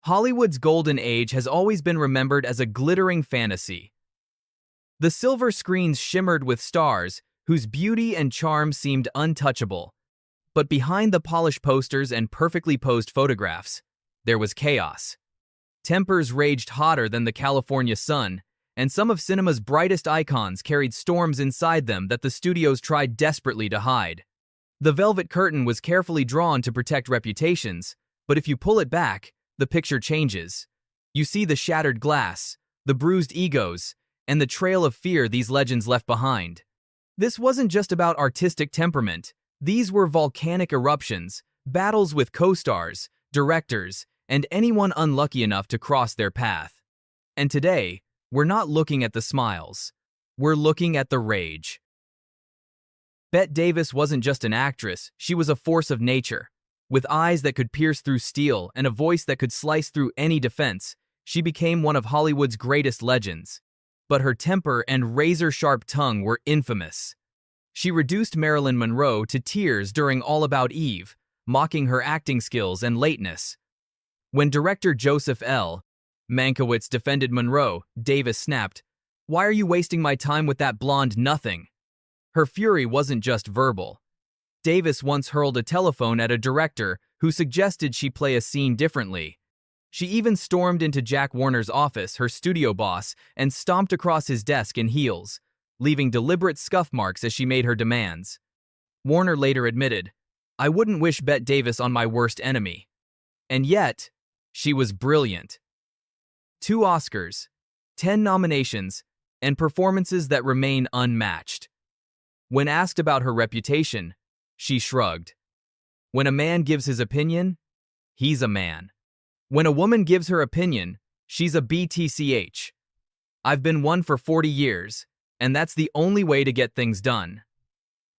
Hollywood's golden age has always been remembered as a glittering fantasy. The silver screens shimmered with stars whose beauty and charm seemed untouchable. But behind the polished posters and perfectly posed photographs, there was chaos. Tempers raged hotter than the California sun, and some of cinema's brightest icons carried storms inside them that the studios tried desperately to hide. The velvet curtain was carefully drawn to protect reputations, but if you pull it back, the picture changes. You see the shattered glass, the bruised egos, and the trail of fear these legends left behind. This wasn't just about artistic temperament. These were volcanic eruptions, battles with co-stars, directors, and anyone unlucky enough to cross their path. And today, we're not looking at the smiles. We're looking at the rage. Bette Davis wasn't just an actress, she was a force of nature. With eyes that could pierce through steel and a voice that could slice through any defense, she became one of Hollywood's greatest legends. But her temper and razor-sharp tongue were infamous. She reduced Marilyn Monroe to tears during All About Eve, mocking her acting skills and lateness. When director Joseph L. Mankiewicz defended Monroe, Davis snapped, "Why are you wasting my time with that blonde nothing?" Her fury wasn't just verbal. Davis once hurled a telephone at a director who suggested she play a scene differently. She even stormed into Jack Warner's office, her studio boss, and stomped across his desk in heels, leaving deliberate scuff marks as she made her demands. Warner later admitted, "I wouldn't wish Bette Davis on my worst enemy." And yet, she was brilliant. 2 Oscars, 10 nominations, and performances that remain unmatched. When asked about her reputation, she shrugged. When a man gives his opinion, he's a man. When a woman gives her opinion, she's a BTCH. I've been one for 40 years, and that's the only way to get things done.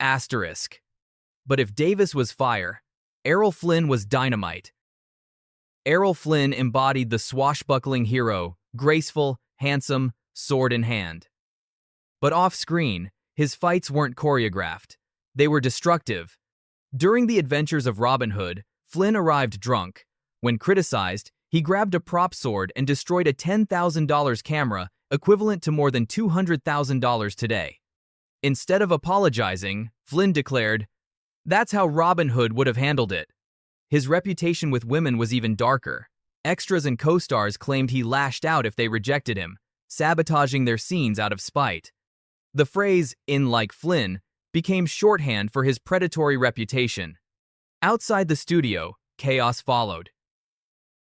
Asterisk. But if Davis was fire, Errol Flynn was dynamite. Errol Flynn embodied the swashbuckling hero, graceful, handsome, sword in hand. But off-screen, his fights weren't choreographed. They were destructive. During the adventures of Robin Hood, Flynn arrived drunk. When criticized, he grabbed a prop sword and destroyed a $10,000 camera, equivalent to more than $200,000 today. Instead of apologizing, Flynn declared, "That's how Robin Hood would have handled it." His reputation with women was even darker. Extras and co-stars claimed he lashed out if they rejected him, sabotaging their scenes out of spite. The phrase, "in like Flynn," became shorthand for his predatory reputation. Outside the studio, chaos followed.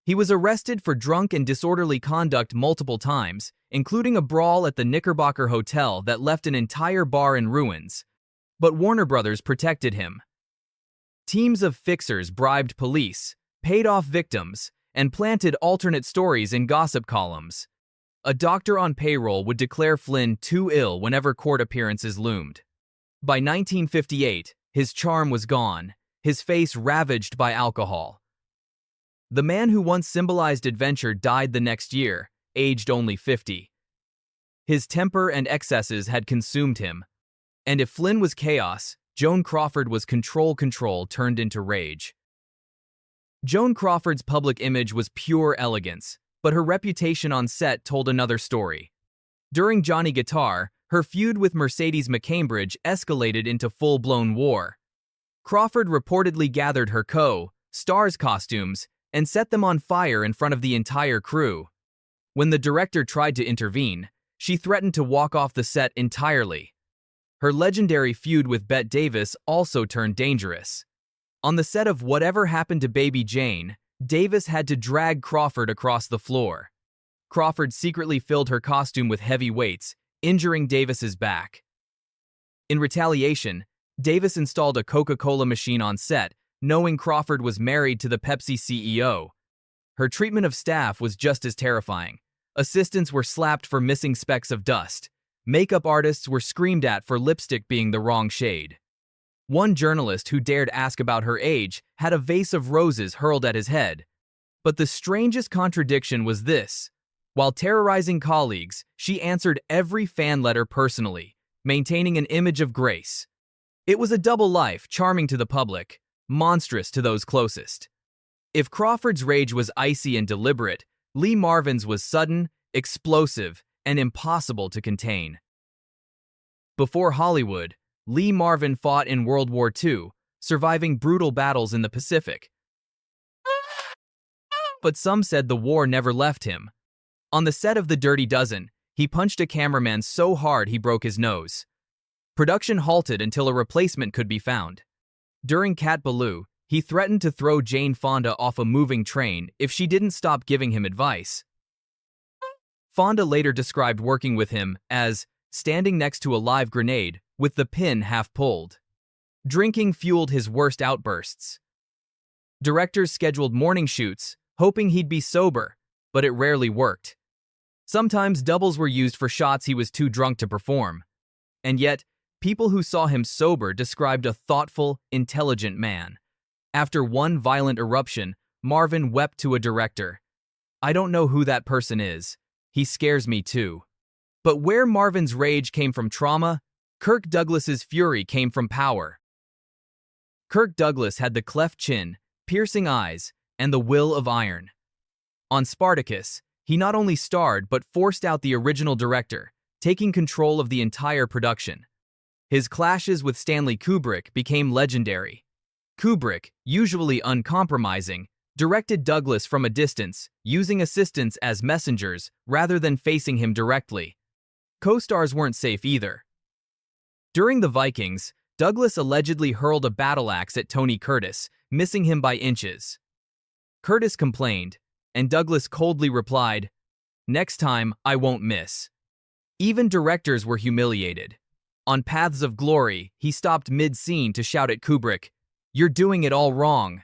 He was arrested for drunk and disorderly conduct multiple times, including a brawl at the Knickerbocker Hotel that left an entire bar in ruins. But Warner Brothers protected him. Teams of fixers bribed police, paid off victims, and planted alternate stories in gossip columns. A doctor on payroll would declare Flynn too ill whenever court appearances loomed. By 1958, his charm was gone, his face ravaged by alcohol. The man who once symbolized adventure died the next year, aged only 50. His temper and excesses had consumed him. And if Flynn was chaos, Joan Crawford was control turned into rage. Joan Crawford's public image was pure elegance, but her reputation on set told another story. During Johnny Guitar, her feud with Mercedes McCambridge escalated into full-blown war. Crawford reportedly gathered her co-stars' costumes and set them on fire in front of the entire crew. When the director tried to intervene, she threatened to walk off the set entirely. Her legendary feud with Bette Davis also turned dangerous. On the set of Whatever Happened to Baby Jane, Davis had to drag Crawford across the floor. Crawford secretly filled her costume with heavy weights, injuring Davis's back. In retaliation, Davis installed a Coca-Cola machine on set, knowing Crawford was married to the Pepsi CEO. Her treatment of staff was just as terrifying. Assistants were slapped for missing specks of dust. Makeup artists were screamed at for lipstick being the wrong shade. One journalist who dared ask about her age had a vase of roses hurled at his head. But the strangest contradiction was this. While terrorizing colleagues, she answered every fan letter personally, maintaining an image of grace. It was a double life, charming to the public, monstrous to those closest. If Crawford's rage was icy and deliberate, Lee Marvin's was sudden, explosive, and impossible to contain. Before Hollywood, Lee Marvin fought in World War II, surviving brutal battles in the Pacific. But some said the war never left him. On the set of The Dirty Dozen, he punched a cameraman so hard he broke his nose. Production halted until a replacement could be found. During Cat Ballou, he threatened to throw Jane Fonda off a moving train if she didn't stop giving him advice. Fonda later described working with him as standing next to a live grenade with the pin half pulled. Drinking fueled his worst outbursts. Directors scheduled morning shoots, hoping he'd be sober, but it rarely worked. Sometimes doubles were used for shots he was too drunk to perform. And yet, people who saw him sober described a thoughtful, intelligent man. After one violent eruption, Marvin wept to a director. "I don't know who that person is. He scares me too." But where Marvin's rage came from trauma, Kirk Douglas's fury came from power. Kirk Douglas had the cleft chin, piercing eyes, and the will of iron. On Spartacus, he not only starred but forced out the original director, taking control of the entire production. His clashes with Stanley Kubrick became legendary. Kubrick, usually uncompromising, directed Douglas from a distance, using assistants as messengers rather than facing him directly. Co-stars weren't safe either. During The Vikings, Douglas allegedly hurled a battle axe at Tony Curtis, missing him by inches. Curtis complained, and Douglas coldly replied, "Next time, I won't miss." Even directors were humiliated. On Paths of Glory, he stopped mid-scene to shout at Kubrick, "You're doing it all wrong."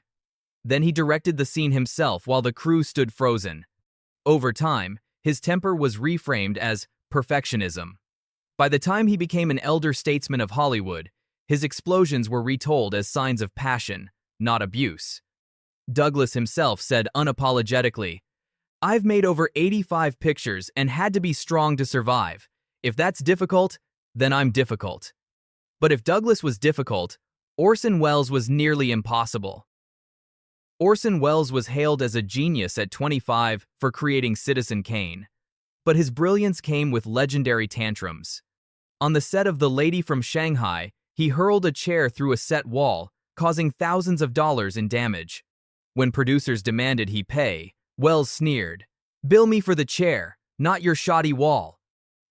Then he directed the scene himself while the crew stood frozen. Over time, his temper was reframed as perfectionism. By the time he became an elder statesman of Hollywood, his explosions were retold as signs of passion, not abuse. Douglas himself said unapologetically, "I've made over 85 pictures and had to be strong to survive. If that's difficult, then I'm difficult." But if Douglas was difficult, Orson Welles was nearly impossible. Orson Welles was hailed as a genius at 25 for creating Citizen Kane. But his brilliance came with legendary tantrums. On the set of The Lady from Shanghai, he hurled a chair through a set wall, causing thousands of dollars in damage. When producers demanded he pay, Welles sneered, "Bill me for the chair, not your shoddy wall."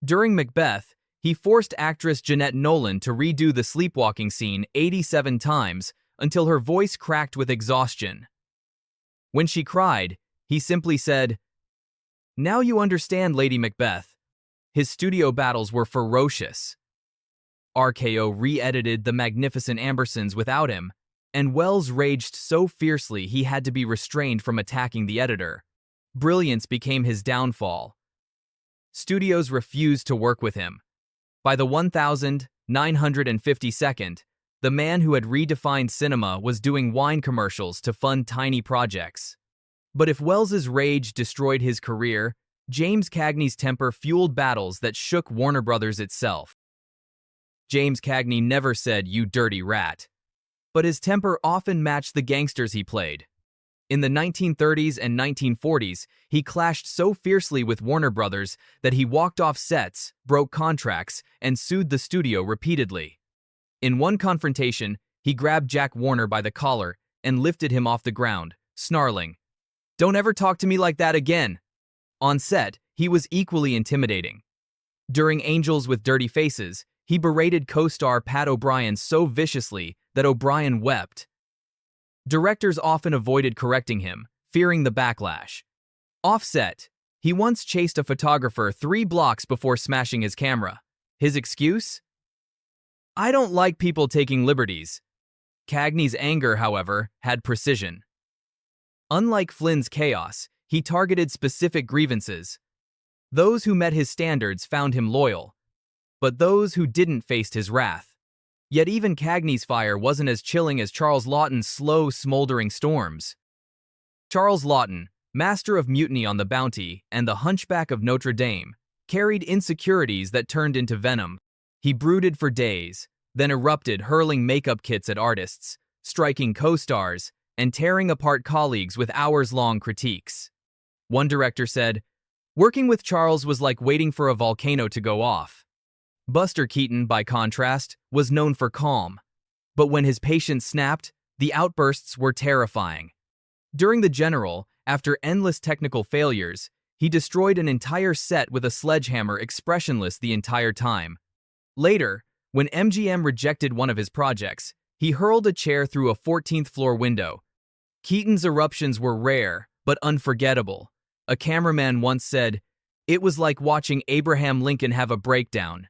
During Macbeth, he forced actress Jeanette Nolan to redo the sleepwalking scene 87 times until her voice cracked with exhaustion. When she cried, he simply said, "Now you understand, Lady Macbeth." His studio battles were ferocious. RKO re-edited The Magnificent Ambersons without him, and Welles raged so fiercely he had to be restrained from attacking the editor. Brilliance became his downfall. Studios refused to work with him. By the 1952nd, the man who had redefined cinema was doing wine commercials to fund tiny projects. But if Welles's rage destroyed his career, James Cagney's temper fueled battles that shook Warner Brothers itself. James Cagney never said, "You dirty rat," but his temper often matched the gangsters he played. In the 1930s and 1940s, he clashed so fiercely with Warner Brothers that he walked off sets, broke contracts, and sued the studio repeatedly. In one confrontation, he grabbed Jack Warner by the collar and lifted him off the ground, snarling, "Don't ever talk to me like that again." On set, he was equally intimidating. During Angels with Dirty Faces, he berated co-star Pat O'Brien so viciously that O'Brien wept. Directors often avoided correcting him, fearing the backlash. Off-set, he once chased a photographer 3 blocks before smashing his camera. His excuse? "I don't like people taking liberties." Cagney's anger, however, had precision. Unlike Flynn's chaos, he targeted specific grievances. Those who met his standards found him loyal, but those who didn't faced his wrath. Yet even Cagney's fire wasn't as chilling as Charles Laughton's slow, smoldering storms. Charles Laughton, master of Mutiny on the Bounty and The Hunchback of Notre Dame, carried insecurities that turned into venom. He brooded for days, then erupted, hurling makeup kits at artists, striking co-stars, and tearing apart colleagues with hours-long critiques. One director said, "Working with Charles was like waiting for a volcano to go off." Buster Keaton, by contrast, was known for calm. But when his patience snapped, the outbursts were terrifying. During The General, after endless technical failures, he destroyed an entire set with a sledgehammer, expressionless the entire time. Later, when MGM rejected one of his projects, he hurled a chair through a 14th-floor window. Keaton's eruptions were rare, but unforgettable. A cameraman once said, "It was like watching Abraham Lincoln have a breakdown."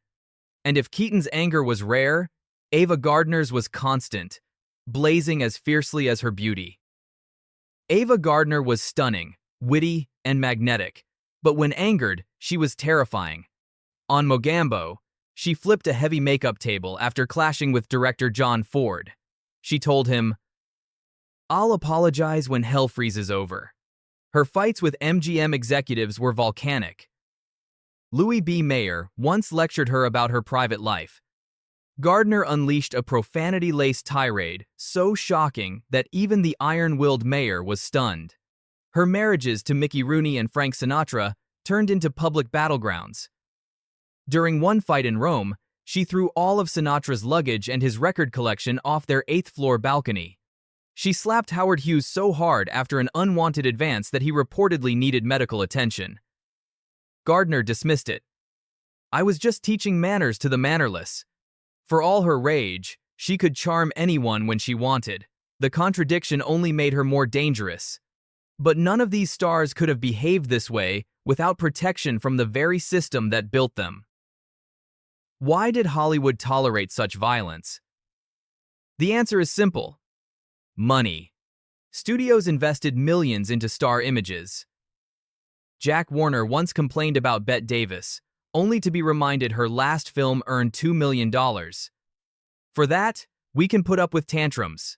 And if Keaton's anger was rare, Ava Gardner's was constant, blazing as fiercely as her beauty. Ava Gardner was stunning, witty, and magnetic, but when angered, she was terrifying. On Mogambo, she flipped a heavy makeup table after clashing with director John Ford. She told him, "I'll apologize when hell freezes over." Her fights with MGM executives were volcanic. Louis B. Mayer once lectured her about her private life. Gardner unleashed a profanity-laced tirade so shocking that even the iron-willed Mayer was stunned. Her marriages to Mickey Rooney and Frank Sinatra turned into public battlegrounds. During one fight in Rome, she threw all of Sinatra's luggage and his record collection off their 8th-floor balcony. She slapped Howard Hughes so hard after an unwanted advance that he reportedly needed medical attention. Gardner dismissed it. "I was just teaching manners to the mannerless." For all her rage, she could charm anyone when she wanted. The contradiction only made her more dangerous. But none of these stars could have behaved this way without protection from the very system that built them. Why did Hollywood tolerate such violence? The answer is simple. Money. Studios invested millions into star images. Jack Warner once complained about Bette Davis, only to be reminded her last film earned $2 million. For that, we can put up with tantrums.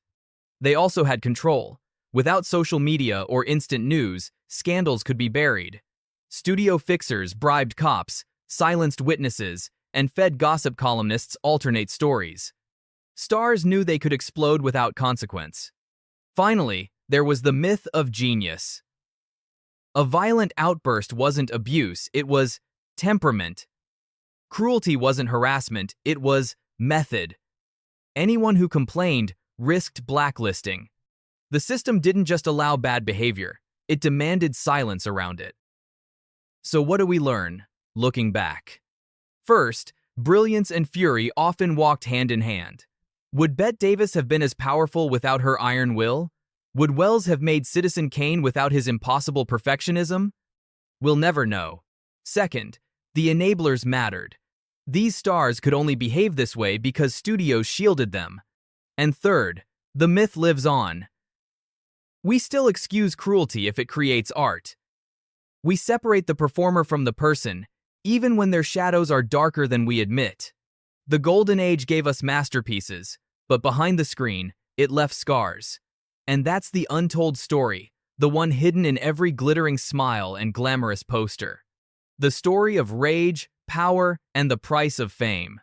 They also had control. Without social media or instant news, scandals could be buried. Studio fixers bribed cops, silenced witnesses, and fed gossip columnists alternate stories. Stars knew they could explode without consequence. Finally, there was the myth of genius. A violent outburst wasn't abuse, it was temperament. Cruelty wasn't harassment, it was method. Anyone who complained risked blacklisting. The system didn't just allow bad behavior, it demanded silence around it. So what do we learn, looking back? First, brilliance and fury often walked hand in hand. Would Bette Davis have been as powerful without her iron will? Would Welles have made Citizen Kane without his impossible perfectionism? We'll never know. Second, the enablers mattered. These stars could only behave this way because studios shielded them. And third, the myth lives on. We still excuse cruelty if it creates art. We separate the performer from the person, even when their shadows are darker than we admit. The Golden Age gave us masterpieces, but behind the screen, it left scars. And that's the untold story, the one hidden in every glittering smile and glamorous poster. The story of rage, power, and the price of fame.